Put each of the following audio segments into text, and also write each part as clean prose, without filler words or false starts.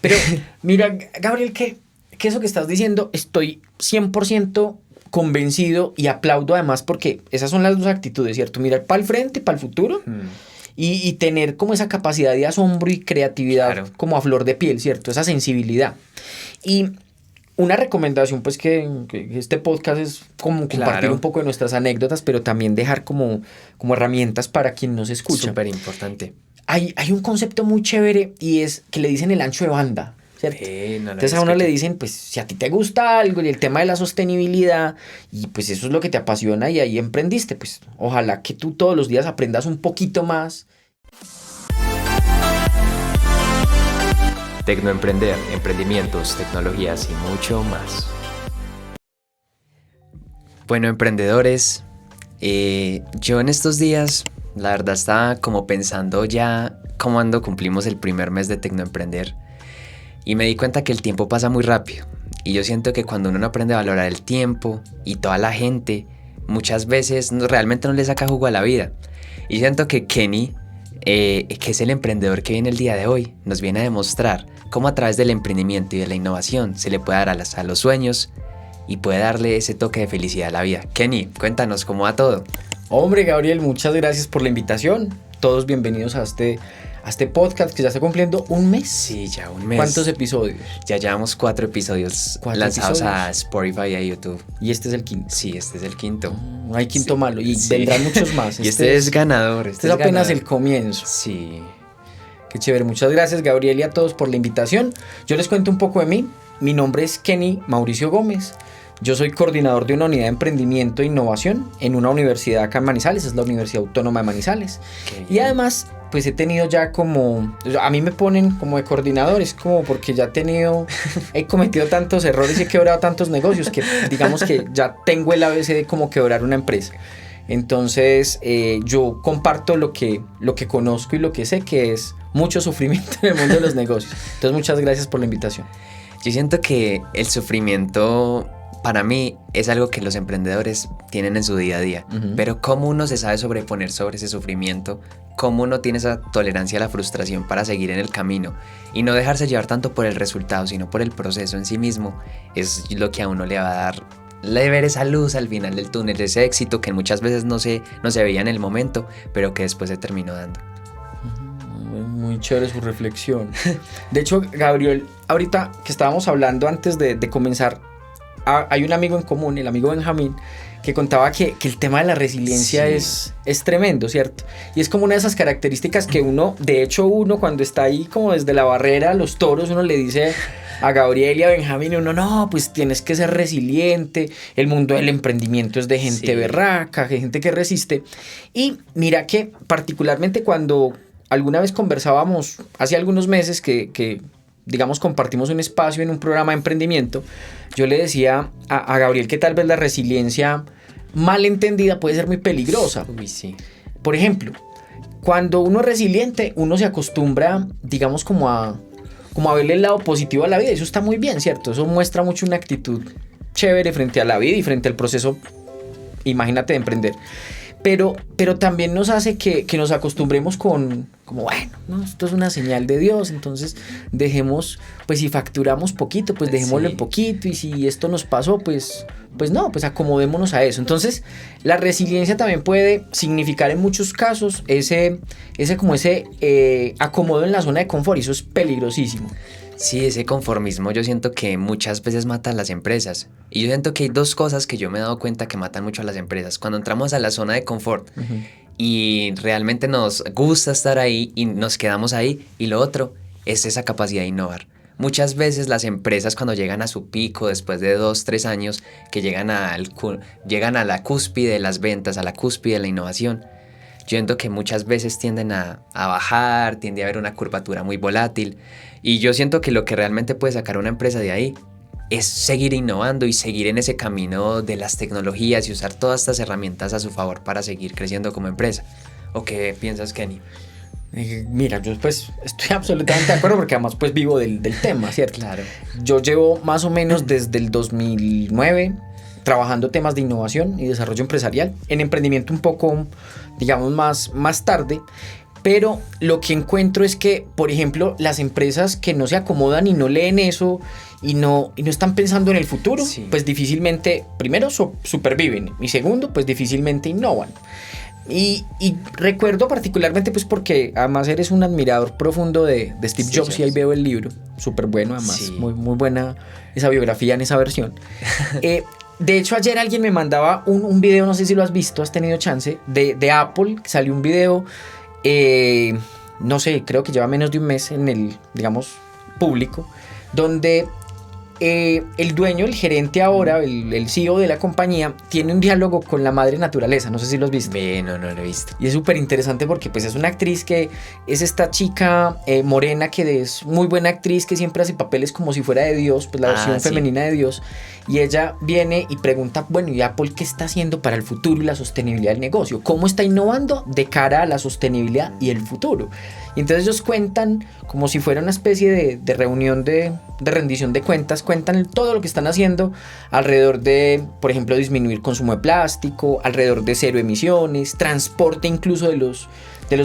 Pero mira, Gabriel, que eso que estás diciendo, estoy 100% convencido y aplaudo además porque esas son las dos actitudes, ¿cierto? Mirar para el frente, para el futuro y tener como esa capacidad de asombro y creatividad, claro, como a flor de piel, ¿cierto? Esa sensibilidad. Y una recomendación, pues que este podcast es como compartir, claro, un poco de nuestras anécdotas, pero también dejar como herramientas para quien nos escucha. Súper importante. Hay un concepto muy chévere y es que le dicen el ancho de banda, ¿cierto? Entonces a uno le dicen, pues si a ti te gusta algo y el tema de la sostenibilidad y pues eso es lo que te apasiona y ahí emprendiste, pues ojalá que tú todos los días aprendas un poquito más. Tecnoemprender, emprendimientos, tecnologías y mucho más. Bueno, emprendedores, yo en estos días, la verdad, estaba como pensando ya cuando cumplimos el primer mes de Tecnoemprender y me di cuenta que el tiempo pasa muy rápido y yo siento que cuando uno no aprende a valorar el tiempo y toda la gente, muchas veces realmente no le saca jugo a la vida. Y siento que Kenny, que es el emprendedor que viene el día de hoy, nos viene a demostrar cómo a través del emprendimiento y de la innovación se le puede dar a los sueños y puede darle ese toque de felicidad a la vida. Kenny, cuéntanos cómo va todo. Hombre, Gabriel, muchas gracias por la invitación. Todos bienvenidos a este podcast que ya está cumpliendo un mes. Sí, ya un mes. ¿Cuántos episodios? Ya llevamos 4 episodios lanzados a Spotify y a YouTube. ¿Y este es el quinto? Sí, este es el quinto. No hay quinto malo y vendrán muchos más. Y este es ganador. Este es apenas ganador. El comienzo. Sí. Qué chévere. Muchas gracias, Gabriel, y a todos por la invitación. Yo les cuento un poco de mí. Mi nombre es Kenny Mauricio Gómez. Yo soy coordinador de una unidad de emprendimiento e innovación en una universidad acá en Manizales, es la Universidad Autónoma de Manizales. Y además, pues he tenido ya a mí me ponen como de coordinador, es como porque ya he cometido tantos errores y he quebrado tantos negocios que digamos que ya tengo el ABC de cómo quebrar una empresa. Entonces, yo comparto lo que conozco y lo que sé, que es mucho sufrimiento en el mundo de los negocios. Entonces, muchas gracias por la invitación. Yo siento que el sufrimiento para mí es algo que los emprendedores tienen en su día a día, pero cómo uno se sabe sobreponer sobre ese sufrimiento, cómo uno tiene esa tolerancia a la frustración para seguir en el camino y no dejarse llevar tanto por el resultado, sino por el proceso en sí mismo, es lo que a uno le va a dar, ver esa luz al final del túnel, ese éxito que muchas veces no se veía en el momento, pero que después se terminó dando. Muy chévere su reflexión. De hecho, Gabriel, ahorita que estábamos hablando antes de comenzar, hay un amigo en común, el amigo Benjamín, que contaba que el tema de la resiliencia es tremendo, ¿cierto? Y es como una de esas características que uno cuando está ahí como desde la barrera, los toros, uno le dice a Gabriel y a Benjamín, uno, no, pues tienes que ser resiliente, el mundo del emprendimiento es de gente berraca, de gente que resiste. Y mira que particularmente cuando alguna vez conversábamos, hace algunos meses que digamos, compartimos un espacio en un programa de emprendimiento, yo le decía a Gabriel que tal vez la resiliencia mal entendida puede ser muy peligrosa. Uy, sí. Por ejemplo, cuando uno es resiliente, uno se acostumbra, digamos, como a verle el lado positivo a la vida. Eso está muy bien, ¿cierto? Eso muestra mucho una actitud chévere frente a la vida y frente al proceso, imagínate, de emprender. Pero también nos hace que nos acostumbremos como bueno, ¿no? Esto es una señal de Dios, entonces dejemos, pues si facturamos poquito, pues dejémoslo en poquito, y si esto nos pasó, pues no, pues acomodémonos a eso. Entonces, la resiliencia también puede significar en muchos casos ese acomodo en la zona de confort, y eso es peligrosísimo. Sí, ese conformismo yo siento que muchas veces mata a las empresas. Y yo siento que hay 2 cosas que yo me he dado cuenta que matan mucho a las empresas. Cuando entramos a la zona de confort y realmente nos gusta estar ahí y nos quedamos ahí. Y lo otro es esa capacidad de innovar. Muchas veces las empresas cuando llegan a su pico después de 2-3 años, que llegan a la cúspide de las ventas, a la cúspide de la innovación, yo siento que muchas veces tienden a bajar, tiende a haber una curvatura muy volátil. Y yo siento que lo que realmente puede sacar a una empresa de ahí es seguir innovando y seguir en ese camino de las tecnologías y usar todas estas herramientas a su favor para seguir creciendo como empresa. ¿O qué piensas, Kenny? Mira, yo pues estoy absolutamente de acuerdo porque además pues vivo del tema, ¿cierto? Claro. Yo llevo más o menos desde el 2009 trabajando temas de innovación y desarrollo empresarial, en emprendimiento un poco, digamos, más tarde, Pero lo que encuentro es que, por ejemplo, las empresas que no se acomodan y no leen eso y no están pensando en el futuro, Sí. pues difícilmente, primero, superviven, y segundo, pues difícilmente innovan. Y recuerdo particularmente, pues porque además eres un admirador profundo de Steve Steve Jobs, y ahí Jobs. veo el libro, súper bueno además, Sí. muy, muy buena esa biografía en esa versión. De hecho, ayer alguien me mandaba un video, no sé si lo has visto, has tenido chance, de Apple, salió un video, no sé, creo que lleva menos de un mes en el, digamos, público, donde el dueño, el gerente ahora, el CEO de la compañía, tiene un diálogo con la madre naturaleza, no sé si lo has visto. No lo he visto. Y es súper interesante porque pues es una actriz que es esta chica morena que es muy buena actriz, que siempre hace papeles como si fuera de Dios, pues la versión Sí. femenina de Dios. Y ella viene y pregunta, bueno, ¿y Apple qué está haciendo para el futuro y la sostenibilidad del negocio? ¿Cómo está innovando de cara a la sostenibilidad y el futuro? Y entonces ellos cuentan como si fuera una especie de reunión de rendición de cuentas, cuentan todo lo que están haciendo alrededor de, por ejemplo, disminuir consumo de plástico, alrededor de cero emisiones, transporte incluso de los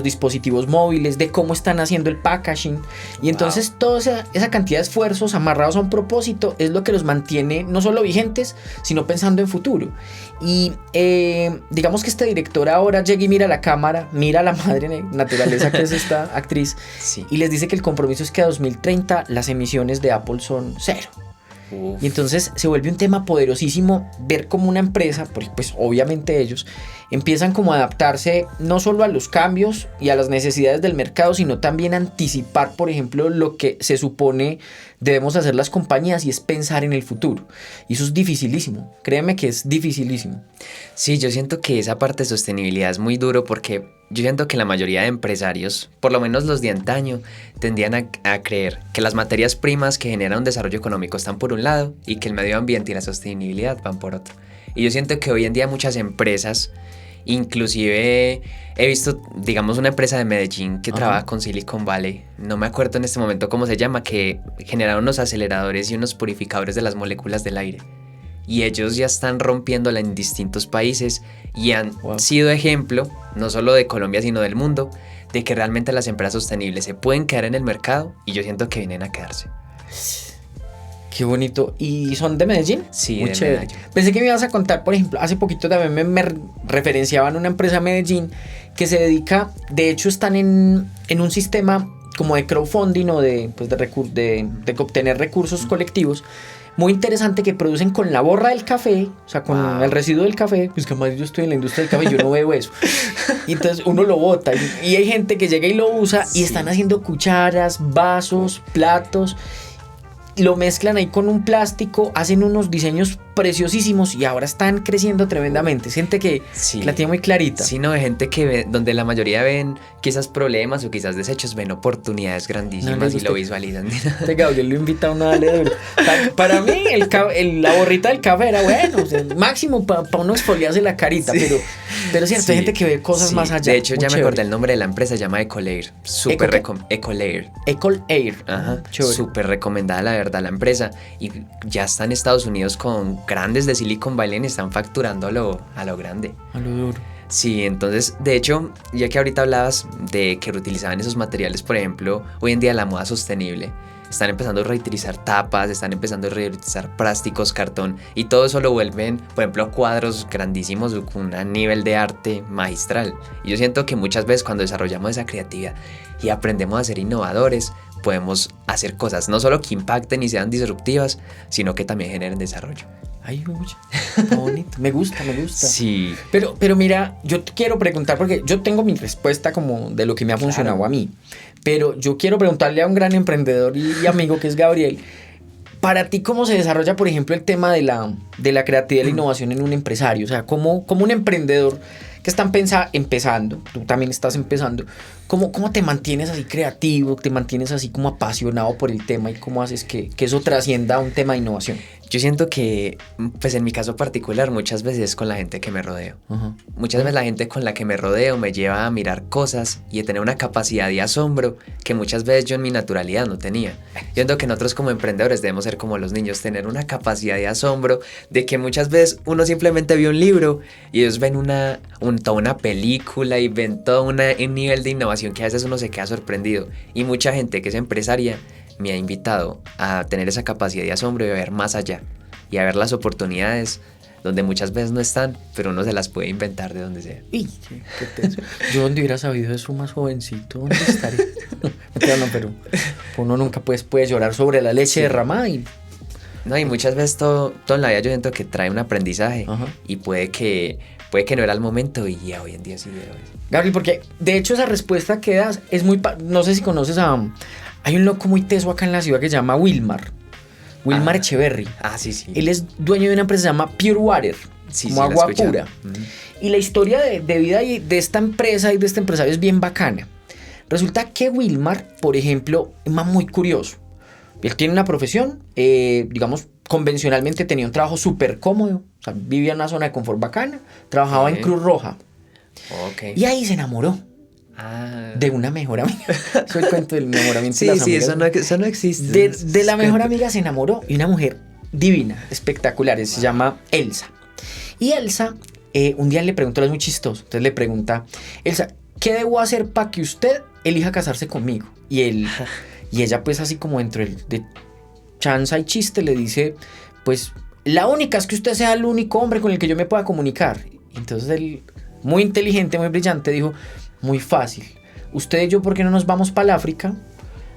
dispositivos móviles, de cómo están haciendo el packaging. Y entonces toda esa cantidad de esfuerzos amarrados a un propósito es lo que los mantiene no solo vigentes, sino pensando en futuro. Y digamos que este director ahora llega y mira a la cámara, mira a la madre naturaleza que es esta actriz, Sí. y les dice que el compromiso es que a 2030 las emisiones de Apple son cero. Uf. Y entonces se vuelve un tema poderosísimo ver cómo una empresa, porque pues obviamente ellos empiezan como a adaptarse no solo a los cambios y a las necesidades del mercado, sino también a anticipar, por ejemplo, lo que se supone debemos hacer las compañías, y es pensar en el futuro. Y eso es dificilísimo, créeme que es dificilísimo. Sí, yo siento que esa parte de sostenibilidad es muy duro porque yo siento que la mayoría de empresarios, por lo menos los de antaño, tendían a creer que las materias primas que generan un desarrollo económico están por un lado y que el medio ambiente y la sostenibilidad van por otro. Y yo siento que hoy en día muchas empresas, inclusive he visto, digamos, una empresa de Medellín que trabaja con Silicon Valley, no me acuerdo en este momento cómo se llama, que generaron unos aceleradores y unos purificadores de las moléculas del aire. Y ellos ya están rompiéndola en distintos países y han sido ejemplo, no solo de Colombia, sino del mundo, de que realmente las empresas sostenibles se pueden quedar en el mercado, y yo siento que vienen a quedarse. Qué bonito. ¿Y son de Medellín? Sí, muy de chévere. Medellín. Pensé que me ibas a contar, por ejemplo, hace poquito también me referenciaban una empresa de Medellín que se dedica, de hecho están en un sistema como de crowdfunding o de obtener recursos colectivos. Muy interesante, que producen con la borra del café, o sea, con el residuo del café. Pues que más yo estoy en la industria del café, yo no veo eso. Y entonces uno lo bota y hay gente que llega y lo usa, y están haciendo cucharas, vasos, platos. Lo mezclan ahí con un plástico, hacen unos diseños preciosísimos y ahora están creciendo tremendamente. Es gente que la tiene muy clarita. Sí, no, de gente que ve, donde la mayoría ven quizás problemas o quizás desechos, ven oportunidades grandísimas y lo visualizan. Gabriel lo invita a una dale duro. Para mí, la borrita del café era bueno, o sea, máximo para uno exfoliarse la carita, pero cierto, hay gente que ve cosas más allá. De hecho, ya chévere. me acordé el nombre de la empresa, se llama Ecolair. Ecolair. Ecolair. Ajá, chévere. súper recomendada la verdad la empresa, y ya está en Estados Unidos con grandes de Silicon Valley y están facturando a lo grande. A lo duro. Sí, entonces, de hecho, ya que ahorita hablabas de que reutilizaban esos materiales, por ejemplo, hoy en día la moda sostenible, están empezando a reutilizar tapas, están empezando a reutilizar plásticos, cartón, y todo eso lo vuelven, por ejemplo, cuadros grandísimos con un nivel de arte magistral. Y yo siento que muchas veces cuando desarrollamos esa creatividad y aprendemos a ser innovadores, podemos hacer cosas no solo que impacten y sean disruptivas, sino que también generen desarrollo. Ay, está bonito. Me gusta. Sí. Pero mira, yo te quiero preguntar, porque yo tengo mi respuesta como de lo que me ha funcionado a mí. Pero yo quiero preguntarle a un gran emprendedor y amigo que es Gabriel. Para ti, ¿cómo se desarrolla, por ejemplo, el tema de la creatividad y la innovación en un empresario? O sea, como un emprendedor que está empezando, tú también estás empezando, ¿cómo te mantienes así creativo, te mantienes así como apasionado por el tema, y cómo haces que eso trascienda a un tema de innovación? Yo siento que, pues en mi caso particular, muchas veces es con la gente que me rodeo. Uh-huh. Muchas veces la gente con la que me rodeo me lleva a mirar cosas y a tener una capacidad de asombro que muchas veces yo en mi naturalidad no tenía. Yo siento que nosotros como emprendedores debemos ser como los niños, tener una capacidad de asombro, de que muchas veces uno simplemente vio un libro y ellos ven toda una película y ven todo un nivel de innovación innovación que a veces uno se queda sorprendido. Y mucha gente que es empresaria me ha invitado a tener esa capacidad de asombro y a ver más allá y a ver las oportunidades donde muchas veces no están, pero uno se las puede inventar de donde sea. Uy, qué tenso. Yo donde hubiera sabido eso más jovencito, ¿dónde estaría? No, pero uno nunca puede llorar sobre la leche derramada y... No, y muchas veces todo en la vida yo siento que trae un aprendizaje. Ajá. Y puede que no era el momento y ya hoy en día sí lo es. Gabriel, porque de hecho esa respuesta que das es muy... No sé si conoces hay un loco muy teso acá en la ciudad que se llama Wilmar Echeverry. Sí. Él es dueño de una empresa que se llama Pure Water, como agua pura. Y la historia de vida de esta empresa y de este empresario es bien bacana. Resulta que Wilmar, por ejemplo, es muy curioso. Él tiene una profesión, digamos, convencionalmente tenía un trabajo súper cómodo. O sea, vivía en una zona de confort bacana, trabajaba en Cruz Roja. Y ahí se enamoró. De una mejor amiga. Eso es el cuento del enamoramiento de las amigas. Eso no existe. De la mejor amiga se enamoró y una mujer divina, espectacular, se llama Elsa. Y Elsa, un día le preguntó, es muy chistoso, entonces le pregunta, Elsa, ¿qué debo hacer para que usted elija casarse conmigo? Y ella pues así como dentro de chanza y chiste le dice, pues la única es que usted sea el único hombre con el que yo me pueda comunicar. Entonces él, muy inteligente, muy brillante, dijo, muy fácil. Usted y yo, ¿por qué no nos vamos para el África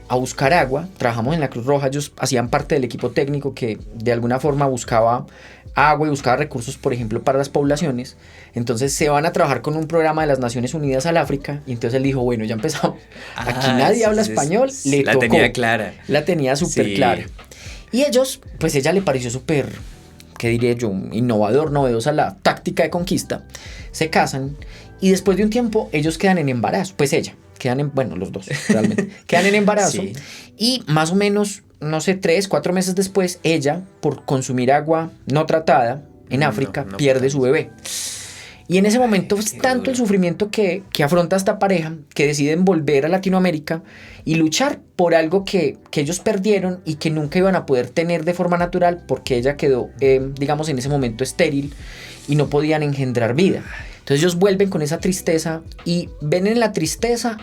a buscar agua? Trabajamos en la Cruz Roja, ellos hacían parte del equipo técnico que de alguna forma buscaba agua y buscaba recursos, por ejemplo, para las poblaciones. Entonces se van a trabajar con un programa de las Naciones Unidas al África. Y entonces él dijo, bueno, ya empezamos. Aquí nadie habla español, le tocó. La tenía clara. La tenía súper clara. Y ellos, pues ella le pareció súper, ¿qué diría yo? Innovador, novedosa la táctica de conquista. Se casan. Y después de un tiempo, ellos quedan en embarazo. Pues ella, los dos, realmente. Quedan en embarazo. Sí. Y más o menos, no sé, 3-4 meses después, ella, por consumir agua no tratada en África, pierde su bebé. Y en ese momento es tanto el sufrimiento que afronta esta pareja que deciden volver a Latinoamérica y luchar por algo que ellos perdieron y que nunca iban a poder tener de forma natural porque ella quedó, digamos, en ese momento estéril y no podían engendrar vida. Entonces ellos vuelven con esa tristeza y ven en la tristeza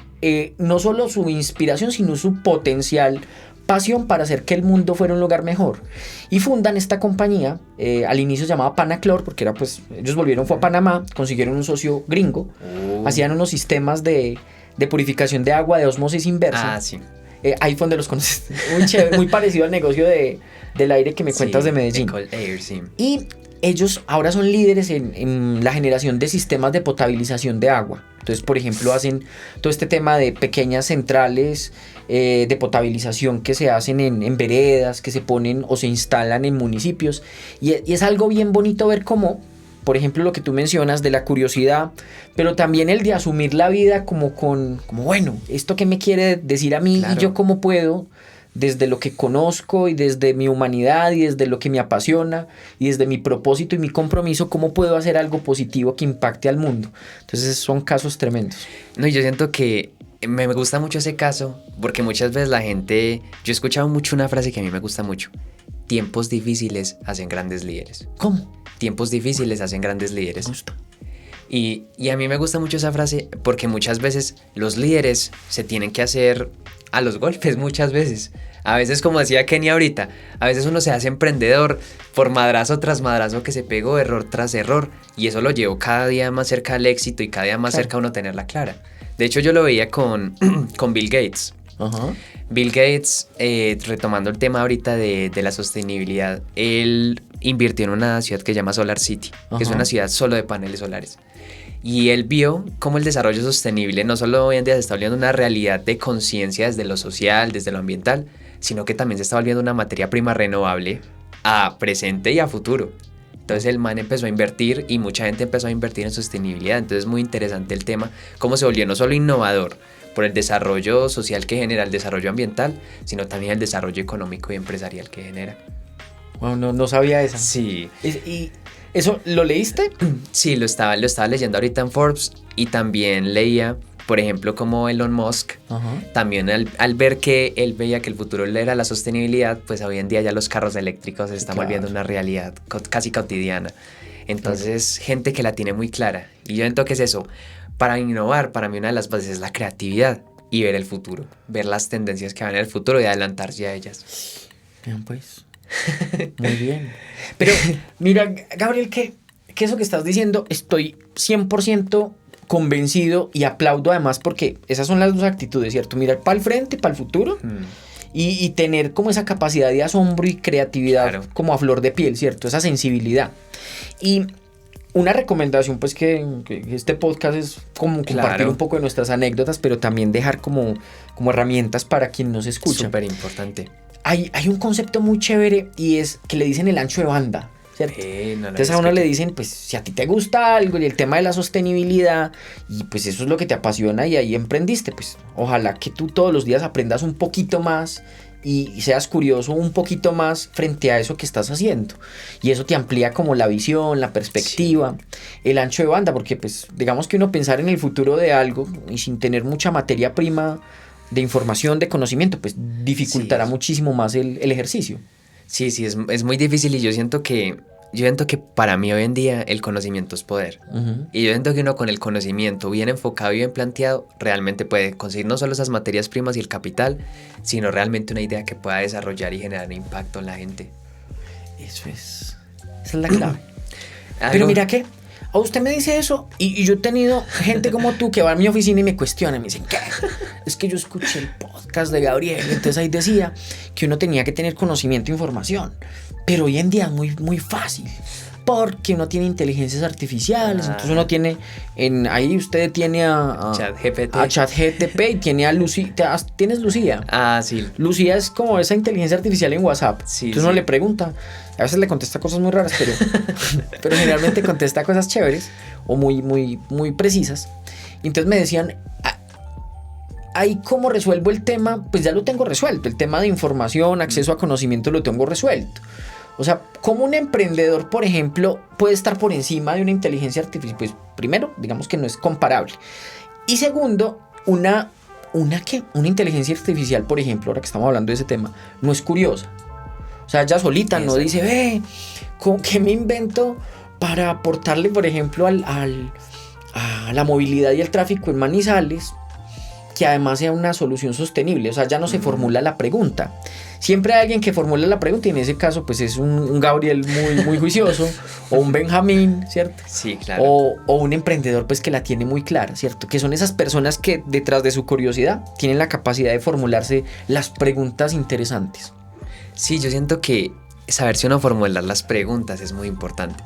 no solo su inspiración, sino su potencial pasión para hacer que el mundo fuera un lugar mejor. Y fundan esta compañía, al inicio se llamaba Panaclor, porque ellos fue a Panamá, consiguieron un socio gringo, hacían unos sistemas de purificación de agua de ósmosis inversa. Sí. Ahí fue donde los conoces. Muy chévere, muy parecido al negocio del aire que me cuentas de Medellín. Air, sí. Y ellos ahora son líderes en la generación de sistemas de potabilización de agua. Entonces, por ejemplo, hacen todo este tema de pequeñas centrales de potabilización que se hacen en veredas, que se ponen o se instalan en municipios. Y es algo bien bonito ver cómo, por ejemplo, lo que tú mencionas de la curiosidad, pero también el de asumir la vida como bueno, ¿esto qué me quiere decir a mí? Claro. Y yo cómo puedo, desde lo que conozco y desde mi humanidad y desde lo que me apasiona y desde mi propósito y mi compromiso, cómo puedo hacer algo positivo que impacte al mundo. Entonces son casos tremendos. No, yo siento que me gusta mucho ese caso porque muchas veces la gente, yo he escuchado mucho una frase que a mí me gusta mucho: tiempos difíciles hacen grandes líderes. ¿Cómo? Tiempos difíciles hacen grandes líderes. Me gusta. Y a mí me gusta mucho esa frase porque muchas veces los líderes se tienen que hacer a los golpes, muchas veces. A veces, como decía Kenny ahorita, a veces uno se hace emprendedor por madrazo tras madrazo que se pegó, error tras error, y eso lo llevó cada día más cerca al éxito y cada día más cerca a uno tenerla clara. De hecho, yo lo veía con Bill Gates. Uh-huh. Bill Gates, retomando el tema ahorita de la sostenibilidad, él invirtió en una ciudad que se llama Solar City, uh-huh, que es una ciudad solo de paneles solares. Y él vio cómo el desarrollo sostenible no solo hoy en día se está volviendo una realidad de conciencia desde lo social, desde lo ambiental, sino que también se está volviendo una materia prima renovable a presente y a futuro. Entonces el man empezó a invertir y mucha gente empezó a invertir en sostenibilidad. Entonces es muy interesante el tema, cómo se volvió no solo innovador por el desarrollo social que genera, el desarrollo ambiental, sino también el desarrollo económico y empresarial que genera. Wow, no sabía eso. Sí. ¿Y eso lo leíste? Sí, lo estaba leyendo ahorita en Forbes y también leía, por ejemplo, como Elon Musk, uh-huh, también al ver que él veía que el futuro era la sostenibilidad, pues hoy en día ya los carros eléctricos se están volviendo una realidad casi cotidiana. Entonces, gente que la tiene muy clara. Y yo siento que es eso. Para innovar, para mí una de las bases es la creatividad y ver el futuro, ver las tendencias que van en el futuro y adelantarse a ellas. Bien, pues. Muy bien. Pero mira, Gabriel, que eso que estás diciendo, estoy 100% convencido y aplaudo además porque esas son las dos actitudes, ¿cierto? Mirar para el frente, para el futuro y tener como esa capacidad de asombro y creatividad, claro, como a flor de piel, ¿cierto? Esa sensibilidad. Y una recomendación, pues que este podcast es como compartir, claro, un poco de nuestras anécdotas, pero también dejar como herramientas para quien nos escucha. Súper importante. Hay un concepto muy chévere y es que le dicen el ancho de banda, ¿cierto? Entonces a uno le dicen, pues si a ti te gusta algo y el tema de la sostenibilidad y pues eso es lo que te apasiona y ahí emprendiste, pues ojalá que tú todos los días aprendas un poquito más y seas curioso un poquito más frente a eso que estás haciendo. Y eso te amplía como la visión, la perspectiva, sí, el ancho de banda, porque pues digamos que uno pensar en el futuro de algo y sin tener mucha materia prima de información, de conocimiento, pues dificultará, sí, muchísimo más el ejercicio. Sí, es muy difícil y yo siento que para mí hoy en día el conocimiento es poder. Y yo siento que uno con el conocimiento bien enfocado y bien planteado realmente puede conseguir no solo esas materias primas y el capital, sino realmente una idea que pueda desarrollar y generar impacto en la gente. Esa es la clave. Pero mira que usted me dice eso y yo he tenido gente como tú que va a mi oficina y me cuestiona, me dicen, ¿qué? Es que yo escuché el podcast de Gabriel, entonces ahí decía que uno tenía que tener conocimiento e información, pero hoy en día es muy, muy fácil, porque uno tiene inteligencias artificiales, entonces uno tiene, ahí usted tiene a ChatGPT y tiene a Lucía, ¿tienes Lucía? Sí. Lucía es como esa inteligencia artificial en WhatsApp, sí, entonces uno le pregunta, a veces le contesta cosas muy raras, pero generalmente contesta cosas chéveres o muy, muy, muy precisas. Y entonces me decían, ahí cómo resuelvo el tema, pues ya lo tengo resuelto, el tema de información, acceso a conocimiento lo tengo resuelto. O sea, ¿cómo un emprendedor, por ejemplo, puede estar por encima de una inteligencia artificial? Pues primero, digamos que no es comparable. Y segundo, una inteligencia artificial, por ejemplo, ahora que estamos hablando de ese tema, no es curiosa. O sea, ella solita no dice, ¿qué me invento para aportarle, por ejemplo, a la movilidad y el tráfico en Manizales, que además sea una solución sostenible? O sea, ya no se formula la pregunta. Siempre hay alguien que formula la pregunta y en ese caso pues es un Gabriel muy, muy juicioso o un Benjamín, ¿cierto? Sí, claro. O un emprendedor pues que la tiene muy clara, ¿cierto? Que son esas personas que detrás de su curiosidad tienen la capacidad de formularse las preguntas interesantes. Sí, yo siento que saberse uno formular las preguntas es muy importante,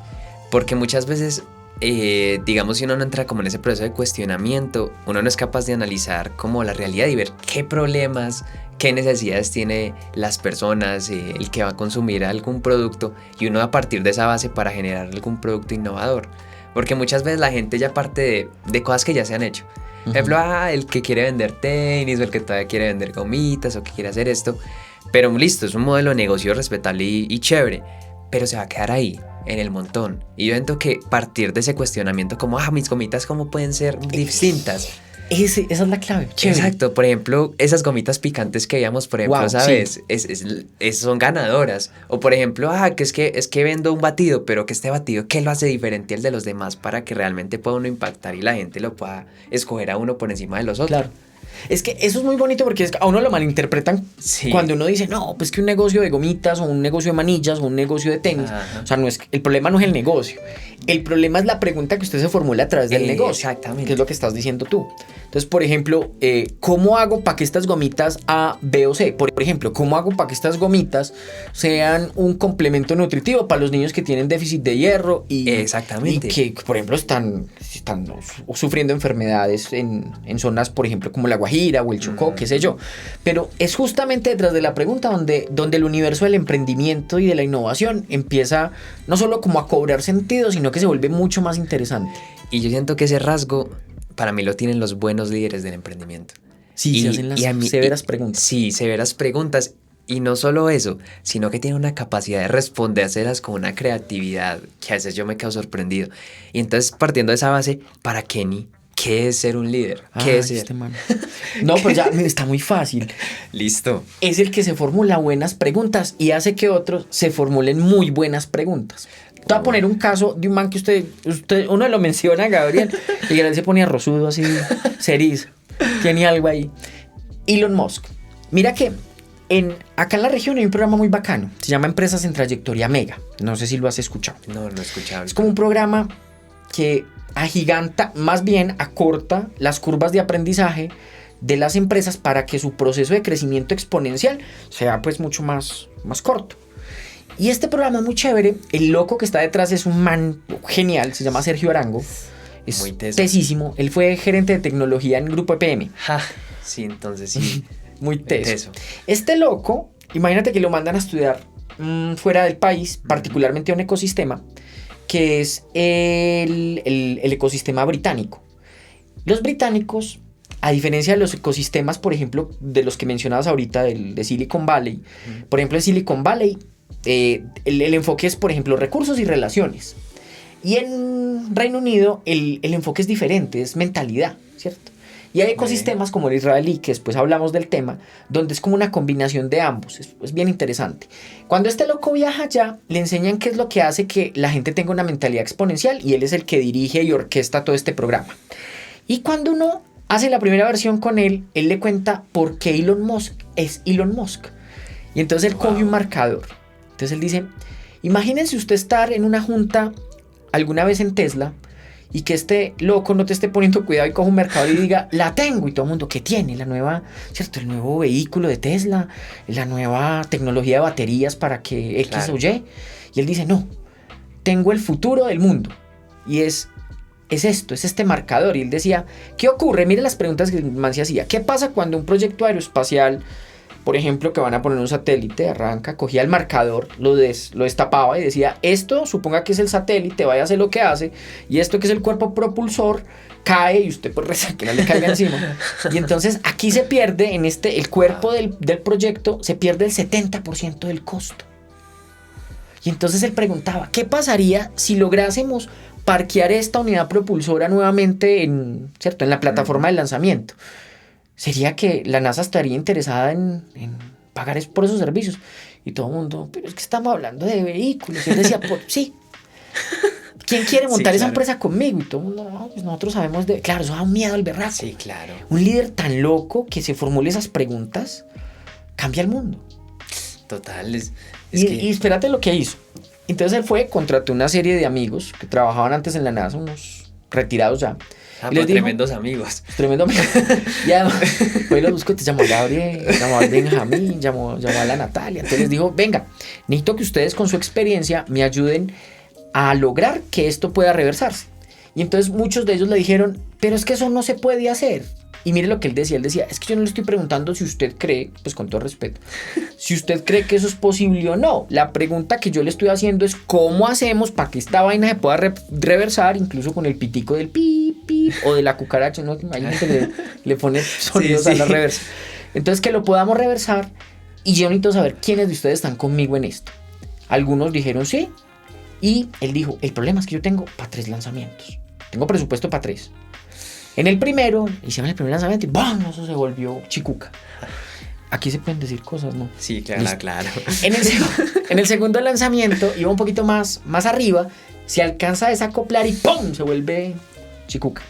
porque muchas veces, digamos, si uno no entra como en ese proceso de cuestionamiento, uno no es capaz de analizar como la realidad y ver qué problemas, qué necesidades tiene las personas, el que va a consumir algún producto, y uno a partir de esa base para generar algún producto innovador, porque muchas veces la gente ya parte de cosas que ya se han hecho. Por ejemplo, el que quiere vender tenis o el que todavía quiere vender gomitas o que quiere hacer esto. Pero listo, es un modelo de negocio respetable y chévere, pero se va a quedar ahí, en el montón. Y yo siento que partir de ese cuestionamiento como, mis gomitas, ¿cómo pueden ser distintas? Esa es la clave, chévere. Exacto, por ejemplo, esas gomitas picantes que veíamos, por ejemplo, wow, ¿sabes? Sí. Son ganadoras. O por ejemplo, que es que vendo un batido, pero que este batido, ¿qué lo hace diferente al de los demás para que realmente pueda uno impactar y la gente lo pueda escoger a uno por encima de los otros? Claro. Es que eso es muy bonito porque a uno lo malinterpretan, sí, cuando uno dice, no, pues que un negocio de gomitas o un negocio de manillas o un negocio de tenis. Ajá. O sea, el problema no es el negocio. El problema es la pregunta que usted se formula a través del negocio. Exactamente. Que es lo que estás diciendo tú. Entonces, por ejemplo, ¿cómo hago para que estas gomitas A, B o C? Por ejemplo, ¿cómo hago para que estas gomitas sean un complemento nutritivo para los niños que tienen déficit de hierro exactamente, y que, por ejemplo, están sufriendo enfermedades en zonas, por ejemplo, como la Guajira o el Chocó, qué sé yo? Pero es justamente detrás de la pregunta donde el universo del emprendimiento y de la innovación empieza no solo como a cobrar sentido, sino que se vuelve mucho más interesante. Y yo siento que ese rasgo para mí lo tienen los buenos líderes del emprendimiento. Sí, se hacen las severas preguntas. Sí, severas preguntas. Y no solo eso, sino que tienen una capacidad de respondérselas con una creatividad que a veces yo me quedo sorprendido. Y entonces, partiendo de esa base, para Kenny, ¿qué es ser un líder? ¿Qué es ser? No, pues ya está muy fácil. Listo. Es el que se formula buenas preguntas y hace que otros se formulen muy buenas preguntas. Te voy a poner un caso de un man que uno lo menciona, Gabriel, y él se ponía rosudo así, cerizo. Tiene algo ahí. Elon Musk. Mira que acá en la región hay un programa muy bacano. Se llama Empresas en Trayectoria Mega. No sé si lo has escuchado. No he escuchado. Es como un programa que agiganta, más bien acorta las curvas de aprendizaje de las empresas para que su proceso de crecimiento exponencial sea pues mucho más corto. Y este programa es muy chévere. El loco que está detrás es un man genial, se llama Sergio Arango. Es muy tesísimo. Él fue gerente de tecnología en Grupo EPM. Sí, entonces sí. Muy teso. Este loco, imagínate que lo mandan a estudiar fuera del país, particularmente a un ecosistema, que es el ecosistema británico. Los británicos, a diferencia de los ecosistemas, por ejemplo, de los que mencionabas ahorita, de Silicon Valley, por ejemplo, en Silicon Valley, el enfoque es, por ejemplo, recursos y relaciones. Y en Reino Unido el enfoque es diferente, es mentalidad, ¿cierto? Y hay ecosistemas como el israelí, que después hablamos del tema, donde es como una combinación de ambos. Es bien interesante. Cuando este loco viaja allá, le enseñan qué es lo que hace que la gente tenga una mentalidad exponencial, y él es el que dirige y orquesta todo este programa. Y cuando uno hace la primera versión con él le cuenta por qué Elon Musk es Elon Musk. Y entonces él coge un marcador. Entonces él dice, imagínense usted estar en una junta alguna vez en Tesla y que este loco no te esté poniendo cuidado y coja un mercador y diga, la tengo, y todo el mundo, ¿qué tiene? La nueva, ¿cierto? El nuevo vehículo de Tesla, la nueva tecnología de baterías para que X o Y. Y él dice, no, tengo el futuro del mundo. Y es esto, es este marcador. Y él decía, ¿qué ocurre? Mire las preguntas que el man se hacía. ¿Qué pasa cuando un proyecto aeroespacial, por ejemplo, que van a poner un satélite, arranca, cogía el marcador, lo destapaba y decía, esto suponga que es el satélite, vaya a hacer lo que hace, y esto que es el cuerpo propulsor cae y usted pues reza que no le caiga encima. Y entonces aquí se pierde, el cuerpo del proyecto, se pierde el 70% del costo. Y entonces él preguntaba, ¿qué pasaría si lográsemos parquear esta unidad propulsora nuevamente en la plataforma de lanzamiento? Sería que la NASA estaría interesada en pagar por esos servicios. Y todo el mundo, pero es que estamos hablando de vehículos. Y él decía, sí. ¿Quién quiere montar esa empresa conmigo? Y todo el mundo, no, pues nosotros sabemos de... Claro, eso da un miedo al berraco. Sí, claro. Un líder tan loco que se formule esas preguntas cambia el mundo. Total. Y espérate lo que hizo. Entonces él contrató una serie de amigos que trabajaban antes en la NASA, unos retirados ya. Pues tremendos amigos. Tremendo amigos. Ya, pues los buscó, te llamó a Gabriel, llamó a Benjamín, llamó a la Natalia. Entonces les dijo, venga, necesito que ustedes con su experiencia me ayuden a lograr que esto pueda reversarse. Y entonces muchos de ellos le dijeron, pero es que eso no se puede hacer. Y mire lo que él decía, es que yo no le estoy preguntando si usted cree, pues con todo respeto, si usted cree que eso es posible o no. La pregunta que yo le estoy haciendo es cómo hacemos para que esta vaina se pueda reversar, incluso con el pitico del pip, pip, o de la cucaracha, ¿no? Hay gente que le pone sonidos a la reversa. Entonces que lo podamos reversar, y yo necesito saber quiénes de ustedes están conmigo en esto. Algunos dijeron sí, y él dijo, el problema es que yo tengo para 3 lanzamientos. Tengo presupuesto para 3. En el primero, hicieron el primer lanzamiento y ¡bam! Eso se volvió chicuca. Aquí se pueden decir cosas, ¿no? Sí, claro. En el segundo lanzamiento, iba un poquito más arriba, se alcanza a desacoplar y ¡pum! Se vuelve chicuca.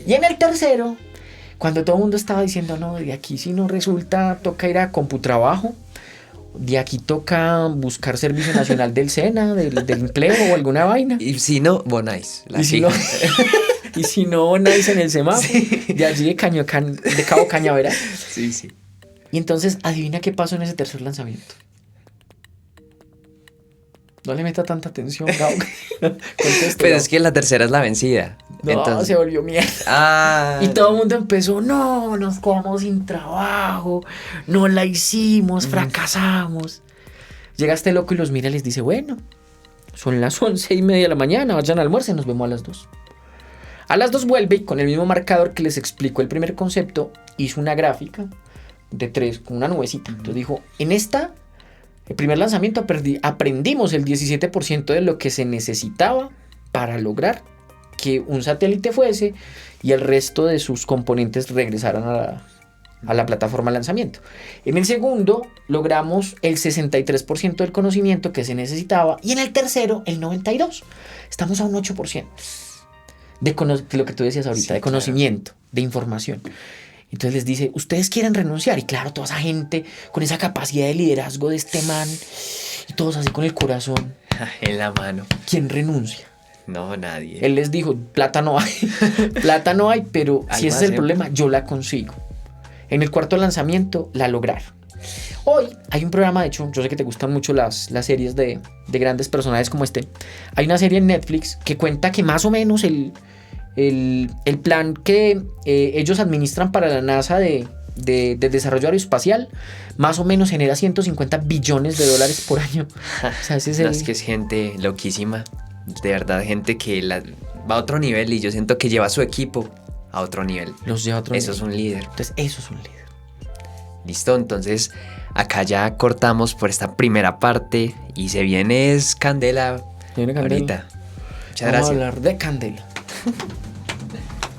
Y en el tercero, cuando todo el mundo estaba diciendo, no, de aquí si no resulta, toca ir a Computrabajo, de aquí toca buscar Servicio Nacional del SENA, del empleo o alguna vaina. Y si no, Bonais. Y si no, Nice en el semáforo, de allí de Cabo Cañaveral. Sí. Y entonces, adivina qué pasó en ese tercer lanzamiento. No le meta tanta atención, Gabo. Pero es que la tercera es la vencida. No, entonces... se volvió mierda. Y todo el mundo empezó, no, nos quedamos sin trabajo, no la hicimos, fracasamos. Llega este loco y los mira y les dice, bueno, son las 11:30 de la mañana, vayan a almuerzo y nos vemos a las 2. A las 2 vuelve y con el mismo marcador que les explicó el primer concepto, hizo una gráfica de 3 con una nubecita. Entonces dijo, el primer lanzamiento aprendimos el 17% de lo que se necesitaba para lograr que un satélite fuese y el resto de sus componentes regresaran a la plataforma de lanzamiento. En el segundo logramos el 63% del conocimiento que se necesitaba y en el tercero el 92%. Estamos a un 8% de lo que tú decías ahorita, Sí, de conocimiento, de información. Entonces les dice, ¿ustedes quieren renunciar? Y claro, toda esa gente con esa capacidad de liderazgo de este man y todos así con el corazón. En la mano. ¿Quién renuncia? No, nadie. Él les dijo, plata no hay, plata no hay, pero si ese es el ¿eh? problema, yo la consigo. En el cuarto lanzamiento la lograron. Hoy hay un programa, de hecho, yo sé que te gustan mucho las series de grandes personajes como este. Hay una serie en Netflix que cuenta que más o menos el plan que ellos administran para la NASA de desarrollo aeroespacial más o menos genera 150 billones de dólares por año. O sea, ese es No, es que es gente loquísima. De verdad, gente que va a otro nivel y yo siento que lleva a su equipo a otro nivel. Los lleva a otro Eso nivel. es un líder. Entonces, eso es un líder. Listo, entonces acá ya cortamos por esta primera parte y se viene es Candela. Viene Candela. Ahorita. Muchas Vamos gracias. a hablar de Candela.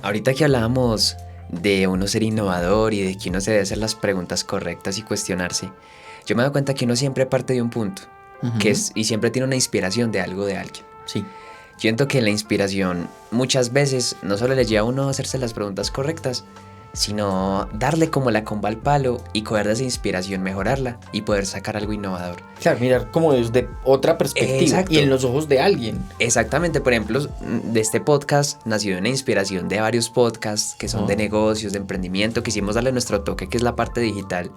Ahorita que hablábamos de uno ser innovador y de que uno se debe hacer las preguntas correctas y cuestionarse, yo me doy cuenta que uno siempre parte de un punto, que es, y siempre tiene una inspiración de algo de alguien. Sí. Siento que la inspiración muchas veces no solo le lleva a uno a hacerse las preguntas correctas, sino darle como la comba al palo y coger de esa inspiración, mejorarla y poder sacar algo innovador. Claro, mirar como desde otra perspectiva. Exacto. Y en los ojos de alguien. Exactamente, por ejemplo, de este podcast nació una inspiración de varios podcasts que son de negocios, de emprendimiento, quisimos darle nuestro toque, que es la parte digital,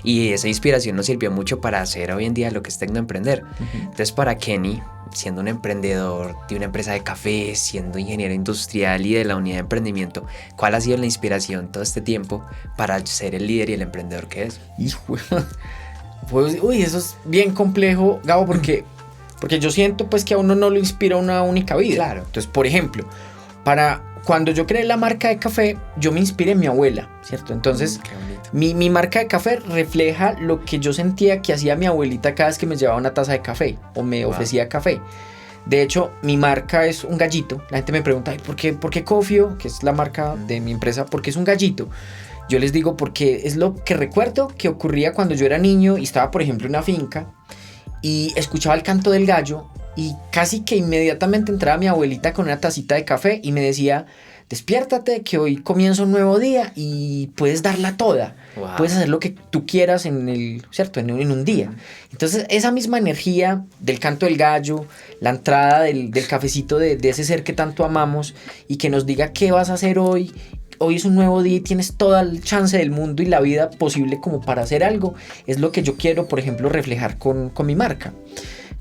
y esa inspiración nos sirvió mucho para hacer hoy en día lo que es Tecnoemprender. Entonces, para Kenny, siendo un emprendedor de una empresa de café, siendo ingeniero industrial y de la unidad de emprendimiento, ¿cuál ha sido la inspiración todo este tiempo para ser el líder y el emprendedor que es? Hijo, pues, uy, eso es bien complejo, Gabo, porque yo siento pues que a uno no lo inspira una única vida. Claro. Entonces, por ejemplo, cuando yo creé la marca de café, yo me inspiré en mi abuela, ¿cierto? Entonces, Qué bonito. mi marca de café refleja lo que yo sentía que hacía mi abuelita cada vez que me llevaba una taza de café o me ofrecía café. De hecho, mi marca es un gallito. La gente me pregunta, ¿por qué Cofio, que es la marca de mi empresa, por qué es un gallito? Yo les digo porque es lo que recuerdo que ocurría cuando yo era niño y estaba, por ejemplo, en una finca y escuchaba el canto del gallo y casi que inmediatamente entraba mi abuelita con una tacita de café y me decía, despiértate que hoy comienza un nuevo día y puedes darla toda. Wow. Puedes hacer lo que tú quieras ¿cierto? En un día. Entonces, esa misma energía del canto del gallo, la entrada del cafecito de ese ser que tanto amamos y que nos diga qué vas a hacer hoy. Hoy es un nuevo día y tienes toda la chance del mundo y la vida posible como para hacer algo. Es lo que yo quiero, por ejemplo, reflejar con mi marca.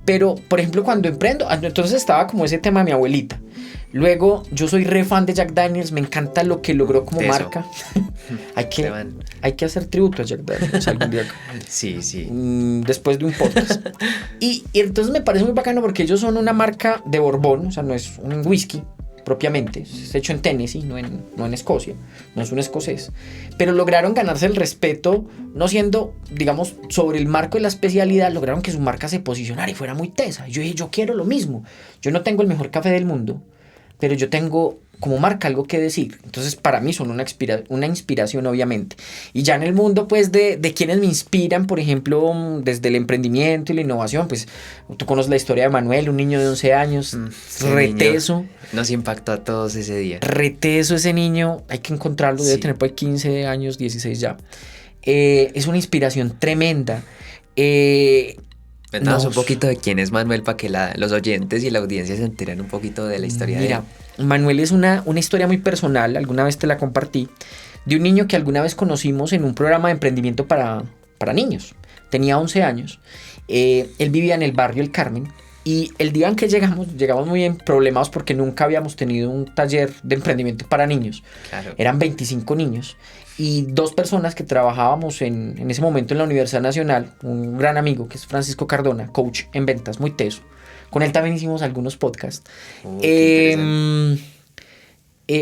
Pero, por ejemplo, cuando emprendo, entonces estaba como ese tema de mi abuelita. Luego, yo soy re fan de Jack Daniels, me encanta lo que logró como marca. hay que hacer tributo a Jack Daniels algún día. Sí, sí. Después de un podcast. Y entonces me parece muy bacano porque ellos son una marca de Borbón, o sea, no es un whisky propiamente, es hecho en Tennessee, no en Escocia, no es un escocés, pero lograron ganarse el respeto, no siendo, digamos, sobre el marco de la especialidad, lograron que su marca se posicionara y fuera muy tesa. Yo dije, yo quiero lo mismo, yo no tengo el mejor café del mundo, pero yo tengo como marca algo que decir. Entonces para mí son una inspiración obviamente. Y ya en el mundo pues de quienes me inspiran, por ejemplo, desde el emprendimiento y la innovación, pues tú conoces la historia de Manuel, un niño de 11 años, reteso. Nos impactó a todos ese día. Reteso ese niño, hay que encontrarlo, debe tener pues 15 años, 16 ya. Es una inspiración tremenda. Cuéntanos un poquito de quién es Manuel para que los oyentes y la audiencia se enteren un poquito de la historia de él. Manuel es una historia muy personal, alguna vez te la compartí, de un niño que alguna vez conocimos en un programa de emprendimiento para niños. Tenía 11 años, él vivía en el barrio El Carmen y el día en que llegamos muy bien problemados porque nunca habíamos tenido un taller de emprendimiento para niños. Claro. Eran 25 niños y 2 personas que trabajábamos en ese momento en la Universidad Nacional, un gran amigo que es Francisco Cardona, coach en ventas, muy teso. Con él también hicimos algunos podcasts.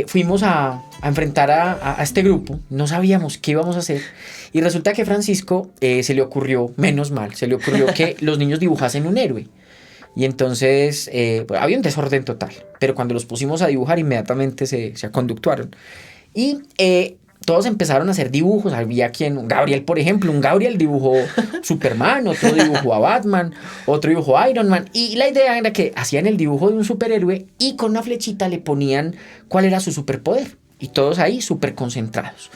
Fuimos a enfrentar a este grupo. No sabíamos qué íbamos a hacer. Y resulta que Francisco se le ocurrió, menos mal, se le ocurrió que los niños dibujasen un héroe. Y entonces había un desorden total. Pero cuando los pusimos a dibujar, inmediatamente se aconductuaron. Y todos empezaron a hacer dibujos. Había quien, Gabriel, por ejemplo, un Gabriel dibujó Superman, otro dibujó a Batman, otro dibujó a Iron Man. Y la idea era que hacían el dibujo de un superhéroe y con una flechita le ponían cuál era su superpoder. Y todos ahí súper concentrados.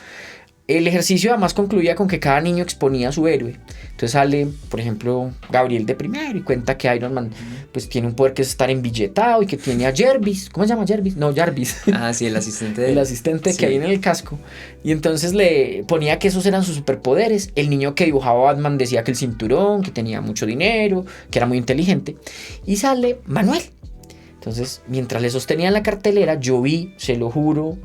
El ejercicio además concluía con que cada niño exponía a su héroe. Entonces sale, por ejemplo, Gabriel de primero y cuenta que Iron Man pues tiene un poder que es estar embilletado y que tiene a Jarvis. ¿Cómo se llama Jarvis? No, Jarvis. Ah, sí, el asistente El asistente que hay en el casco. Y entonces le ponía que esos eran sus superpoderes. El niño que dibujaba a Batman decía que el cinturón, que tenía mucho dinero, que era muy inteligente. Y sale Manuel. Entonces, mientras le sostenían la cartelera, yo vi, se lo juro,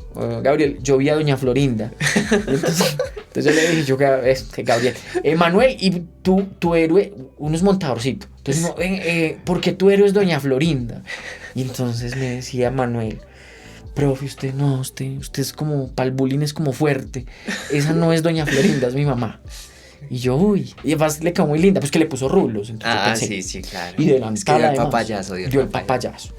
Gabriel, yo vi a doña Florinda. Entonces yo le dije, Gabriel, Manuel, y tu héroe, uno es montadorcito. Entonces, ¿por qué tu héroe es doña Florinda? Y entonces me decía Manuel, profe, usted es como, para el bullying es como fuerte. Esa no es doña Florinda, es mi mamá. Y yo, uy, y además le quedó muy linda, pues que le puso rulos. Entonces sí, claro. Y de la es que dio el papayazo. Dio el papayazo.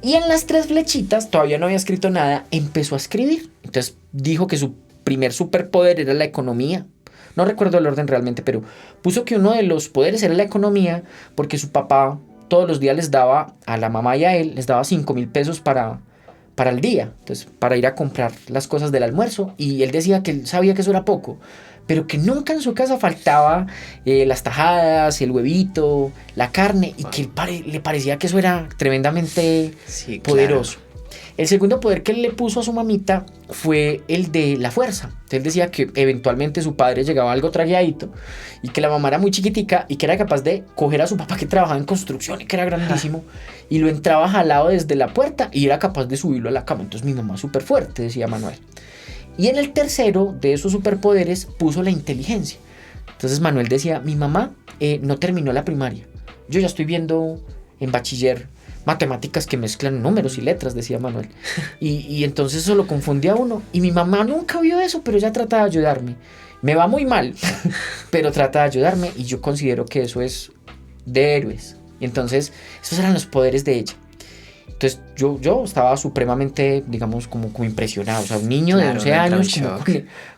Y en las 3 flechitas, todavía no había escrito nada, empezó a escribir. Entonces dijo que su primer superpoder era la economía. No recuerdo el orden realmente, pero puso que uno de los poderes era la economía, porque su papá todos los días les daba, a la mamá y a él, les daba 5,000 pesos para el día. Entonces, para ir a comprar las cosas del almuerzo. Y él decía que él sabía que eso era poco, pero que nunca en su casa faltaba las tajadas, el huevito, la carne, y que le parecía que eso era tremendamente poderoso. Claro. El segundo poder que él le puso a su mamita fue el de la fuerza. Él decía que eventualmente su padre llegaba algo tragueadito y que la mamá era muy chiquitica y que era capaz de coger a su papá que trabajaba en construcción y que era grandísimo y lo entraba jalado desde la puerta y era capaz de subirlo a la cama. Entonces mi mamá súper fuerte, decía Manuel. Y en el tercero de esos superpoderes puso la inteligencia. Entonces Manuel decía, mi mamá no terminó la primaria. Yo ya estoy viendo en bachiller matemáticas que mezclan números y letras, decía Manuel. Y entonces eso lo confundía a uno. Y mi mamá nunca vio eso, pero ella trata de ayudarme. Me va muy mal, pero trata de ayudarme y yo considero que eso es de héroes. Y entonces esos eran los poderes de ella. Entonces yo estaba supremamente, digamos, como impresionado. O sea, un niño de 11 años como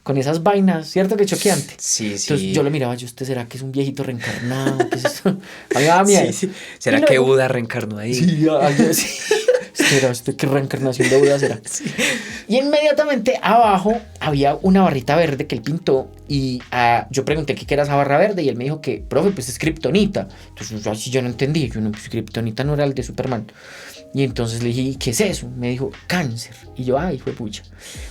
con esas vainas, ¿cierto? Que choqueante. Sí. Entonces yo lo miraba, ¿usted será que es un viejito reencarnado? ¿Qué es eso? A mí me daba miedo. Sí. ¿Será que Buda reencarnó ahí? Sí. ¿Será usted qué reencarnación de Buda será? Sí. Y inmediatamente abajo había una barrita verde que él pintó y yo pregunté qué era esa barra verde y él me dijo que, profe, pues es kriptonita. Entonces así yo no entendí, pues kriptonita no era el de Superman. Y entonces le dije, ¿qué es eso? Me dijo, cáncer. Y yo, ay, fue pucha.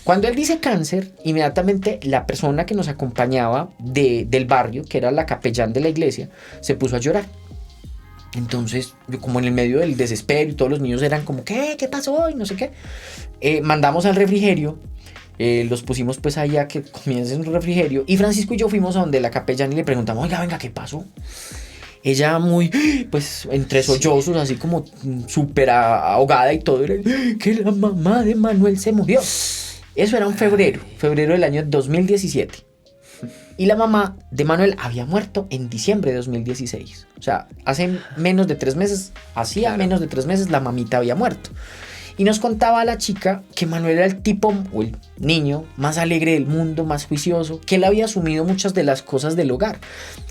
Cuando él dice cáncer, inmediatamente la persona que nos acompañaba del barrio, que era la capellán de la iglesia, se puso a llorar. Entonces, yo como en el medio del desespero y todos los niños eran como, ¿qué pasó? Y no sé qué. Mandamos al refrigerio, los pusimos pues ahí a que comiencen un refrigerio. Y Francisco y yo fuimos a donde la capellán y le preguntamos, oiga, venga, ¿qué pasó? Ella muy, pues, entre sollozos, así como súper ahogada y todo, era que la mamá de Manuel se murió. Eso era en febrero del año 2017. Y la mamá de Manuel había muerto en diciembre de 2016. O sea, hace menos de 3 meses, menos de 3 meses, la mamita había muerto. Y nos contaba la chica que Manuel era el tipo, o el niño, más alegre del mundo, más juicioso, que él había asumido muchas de las cosas del hogar,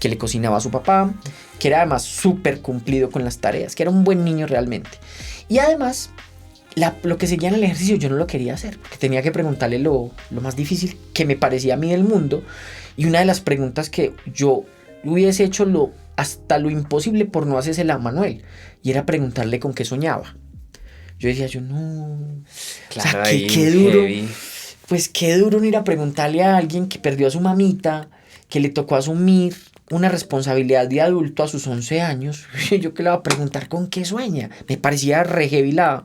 que le cocinaba a su papá, que era además súper cumplido con las tareas, que era un buen niño realmente. Y además, lo que seguía en el ejercicio yo no lo quería hacer, porque tenía que preguntarle lo más difícil que me parecía a mí del mundo, y una de las preguntas que yo hubiese hecho hasta lo imposible por no hacérsela a Manuel, y era preguntarle con qué soñaba. Yo decía, no, claro, o sea, qué duro, pues qué duro ir a preguntarle a alguien que perdió a su mamita, que le tocó asumir una responsabilidad de adulto a sus 11 años. Yo que le iba a preguntar con qué sueña, me parecía re heavy la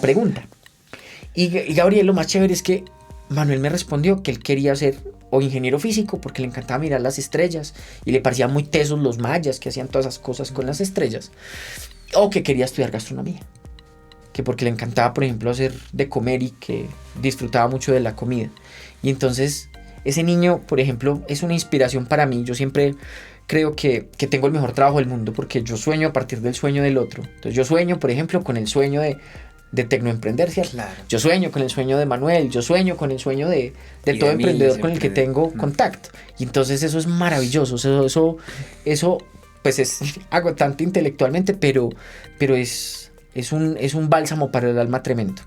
pregunta. Y Gabriel, lo más chévere es que Manuel me respondió que él quería ser o ingeniero físico porque le encantaba mirar las estrellas y le parecían muy tesos los mayas que hacían todas esas cosas con las estrellas, o que quería estudiar gastronomía, que porque le encantaba, por ejemplo, hacer de comer y que disfrutaba mucho de la comida. Y entonces ese niño, por ejemplo, es una inspiración para mí. Yo siempre creo que tengo el mejor trabajo del mundo porque yo sueño a partir del sueño del otro. Entonces yo sueño, por ejemplo, con el sueño de de tecnoemprender, ¿cierto? Claro. Yo sueño con el sueño de Manuel, yo sueño con el sueño de todo emprendedor con el que tengo contacto. Y entonces eso es maravilloso, eso pues es agotante intelectualmente, pero es un bálsamo para el alma tremendo.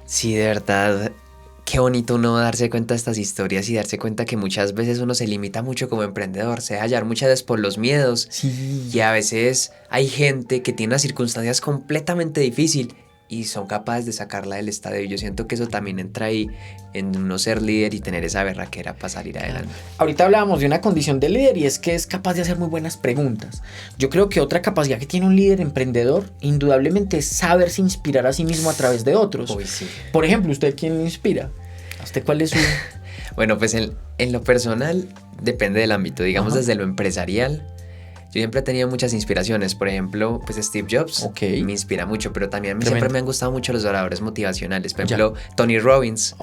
Sí, de verdad, qué bonito uno darse cuenta de estas historias y darse cuenta que muchas veces uno se limita mucho como emprendedor, se deja hallar muchas veces por los miedos. Sí. Y a veces hay gente que tiene unas circunstancias completamente difíciles y son capaces de sacarla del estadio. Y yo siento que eso también entra ahí en uno ser líder y tener esa berraquera para salir adelante. Ahorita hablábamos de una condición de líder y es que es capaz de hacer muy buenas preguntas. Yo creo que otra capacidad que tiene un líder emprendedor indudablemente es saberse inspirar a sí mismo a través de otros. Uy, sí. Por ejemplo, ¿usted quién le inspira? ¿A usted cuál es su...? Bueno, pues en lo personal depende del ámbito. Digamos, desde lo empresarial, yo siempre he tenido muchas inspiraciones. Por ejemplo, pues Steve Jobs me inspira mucho, pero también a mí siempre me han gustado mucho los oradores motivacionales. Por ejemplo, Tony Robbins.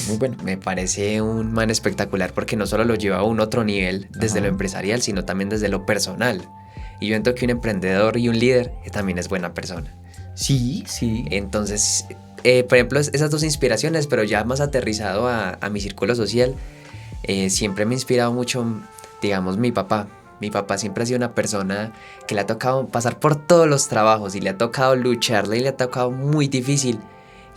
Muy bueno. Me parece un man espectacular porque no solo lo lleva a un otro nivel desde lo empresarial, sino también desde lo personal. Y yo entiendo que un emprendedor y un líder también es buena persona. Sí, sí. Entonces, por ejemplo, esas dos inspiraciones, pero ya más aterrizado a mi círculo social, siempre me ha inspirado mucho, digamos, mi papá. Mi papá siempre ha sido una persona que le ha tocado pasar por todos los trabajos y le ha tocado lucharle y le ha tocado muy difícil.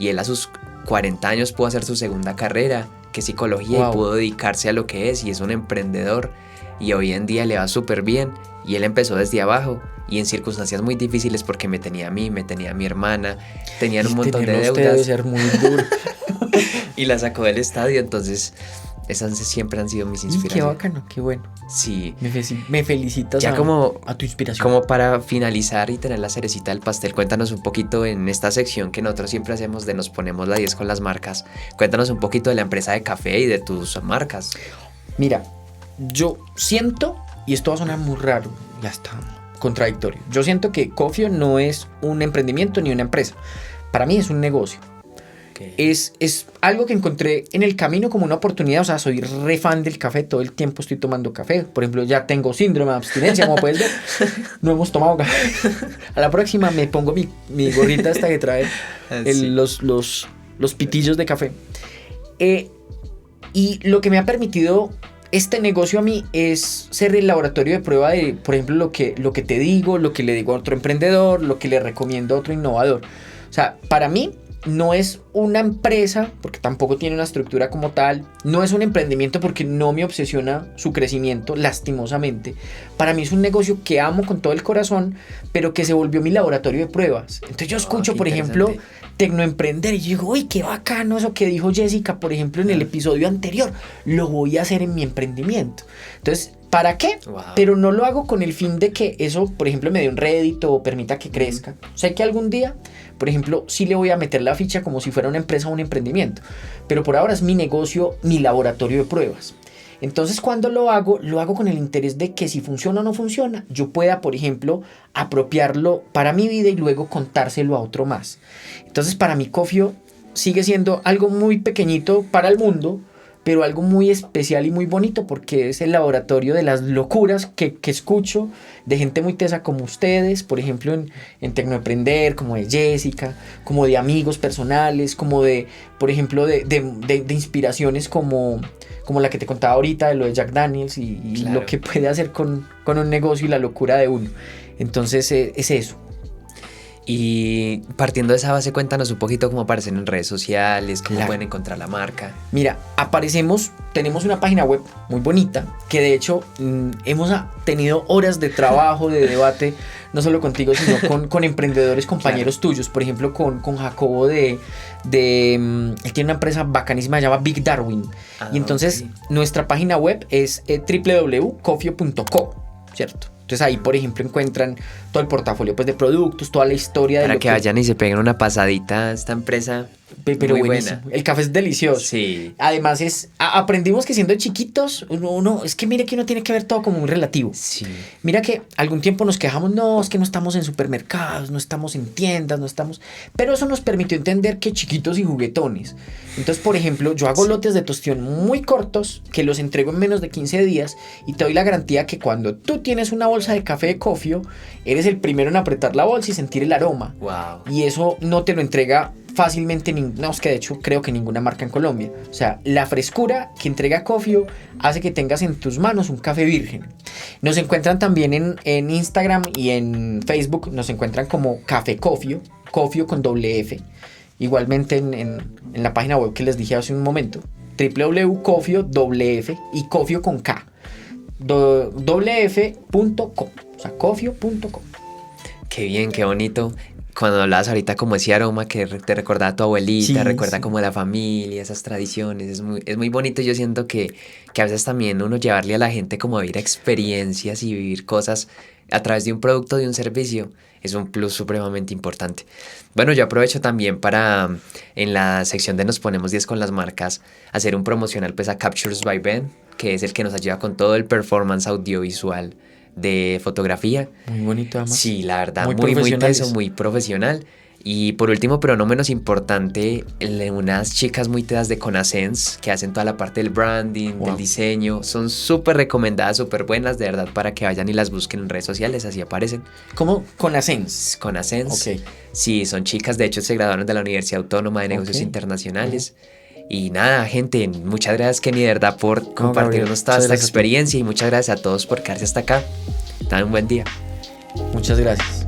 Y él a sus 40 años pudo hacer su segunda carrera, que es psicología, y pudo dedicarse a lo que es, y es un emprendedor. Y hoy en día le va súper bien. Y él empezó desde abajo y en circunstancias muy difíciles porque me tenía a mí, me tenía a mi hermana, tenían un montón de deudas. Debe ser muy duro. Y la sacó del estadio, entonces... Esas siempre han sido mis inspiraciones. Qué bacano, qué bueno. Sí. Me felicitas ya a tu inspiración. Como para finalizar y tener la cerecita del pastel, cuéntanos un poquito en esta sección que nosotros siempre hacemos de nos ponemos la 10 con las marcas. Cuéntanos un poquito de la empresa de café y de tus marcas. Mira, yo siento, y esto va a sonar muy raro, ya está, contradictorio. Yo siento que Cofio no es un emprendimiento ni una empresa. Para mí es un negocio. Es algo que encontré en el camino como una oportunidad. O sea, soy re fan del café, todo el tiempo estoy tomando café. Por ejemplo, ya tengo síndrome de abstinencia, como puedes ver. No hemos tomado café. A la próxima me pongo mi gorrita hasta que trae los pitillos de café. Y lo que me ha permitido este negocio a mí es ser el laboratorio de prueba de, por ejemplo, lo que te digo, lo que le digo a otro emprendedor, lo que le recomiendo a otro innovador. O sea, para mí no es una empresa, porque tampoco tiene una estructura como tal. No es un emprendimiento porque no me obsesiona su crecimiento, lastimosamente. Para mí es un negocio que amo con todo el corazón, pero que se volvió mi laboratorio de pruebas. Entonces yo escucho, por ejemplo, Tecnoemprender y yo digo, uy, qué bacano eso que dijo Jessica, por ejemplo, en el episodio anterior. Lo voy a hacer en mi emprendimiento. Entonces, ¿para qué? Wow. Pero no lo hago con el fin de que eso, por ejemplo, me dé un rédito o permita que crezca. Sé que algún día, por ejemplo, sí le voy a meter la ficha como si fuera una empresa o un emprendimiento. Pero por ahora es mi negocio, mi laboratorio de pruebas. Entonces, cuando lo hago con el interés de que si funciona o no funciona, yo pueda, por ejemplo, apropiarlo para mi vida y luego contárselo a otro más. Entonces, para mí, Cofio sigue siendo algo muy pequeñito para el mundo, pero algo muy especial y muy bonito porque es el laboratorio de las locuras que escucho de gente muy tesa como ustedes, por ejemplo en Tecnoemprender, como de Jessica, como de amigos personales, como de, por ejemplo, de inspiraciones como la que te contaba ahorita de lo de Jack Daniels y claro, lo que puede hacer con un negocio y la locura de uno. Entonces es eso. Y partiendo de esa base, cuéntanos un poquito cómo aparecen en redes sociales, cómo pueden encontrar la marca. Mira, tenemos una página web muy bonita, que de hecho hemos tenido horas de trabajo, de debate, no solo contigo, sino con emprendedores, compañeros tuyos, por ejemplo con Jacobo él tiene una empresa bacanísima, se llama Big Darwin, y entonces nuestra página web es www.cofio.co, ¿cierto? Entonces ahí, por ejemplo, encuentran todo el portafolio pues, de productos, toda la historia de para que vayan y se peguen una pasadita a esta empresa Pero muy buenísimo. buena. El café es delicioso. Sí. Además aprendimos que siendo chiquitos, es que mire que uno tiene que ver todo como muy relativo. Sí. Mira que algún tiempo nos quejamos, no, es que no estamos en supermercados, no estamos en tiendas, no estamos... Pero eso nos permitió entender que chiquitos y juguetones. Entonces, por ejemplo, yo hago lotes de tostión muy cortos, que los entrego en menos de 15 días, y te doy la garantía que cuando tú tienes una bolsa de café de Cofio, eres el primero en apretar la bolsa y sentir el aroma. Wow. Y eso no te lo entrega fácilmente, no, es que de hecho creo que ninguna marca en Colombia. O sea, la frescura que entrega Cofio hace que tengas en tus manos un café virgen. Nos encuentran también en Instagram y en Facebook, nos encuentran como Café Cofio, Cofio con doble F. Igualmente en la página web que les dije hace un momento, www.cofio doble F y Cofio con K, wf.com, o sea, cofio.com. Qué bien, qué bonito. Cuando hablabas ahorita como ese aroma que te recuerda a tu abuelita, Sí, recuerda sí. como la familia, esas tradiciones, es muy bonito. Yo siento que a veces también uno llevarle a la gente como a vivir experiencias y vivir cosas a través de un producto, de un servicio, es un plus supremamente importante. Bueno, yo aprovecho también para, en la sección de Nos Ponemos 10 con las marcas, hacer un promocional pues a Captures by Ben, que es el que nos ayuda con todo el performance audiovisual de fotografía. Muy bonito además. Sí, la verdad, Muy muy profesionales. teso, muy profesional. Y por último, pero no menos importante, unas chicas muy tedas de Conasense que hacen toda la parte del branding, Wow. del diseño. Son súper recomendadas, súper buenas, de verdad, para que vayan y las busquen en redes sociales, así aparecen. ¿Cómo? Conasense. Conasense. Ok. Sí, son chicas, de hecho se graduaron de la Universidad Autónoma de Negocios Ok. Internacionales. Y nada, gente, muchas gracias Kenny, de verdad, por Gabriel, compartirnos toda muchas esta gracias a ti. experiencia y muchas gracias a todos por quedarse hasta acá. Tengan un buen día. Muchas gracias.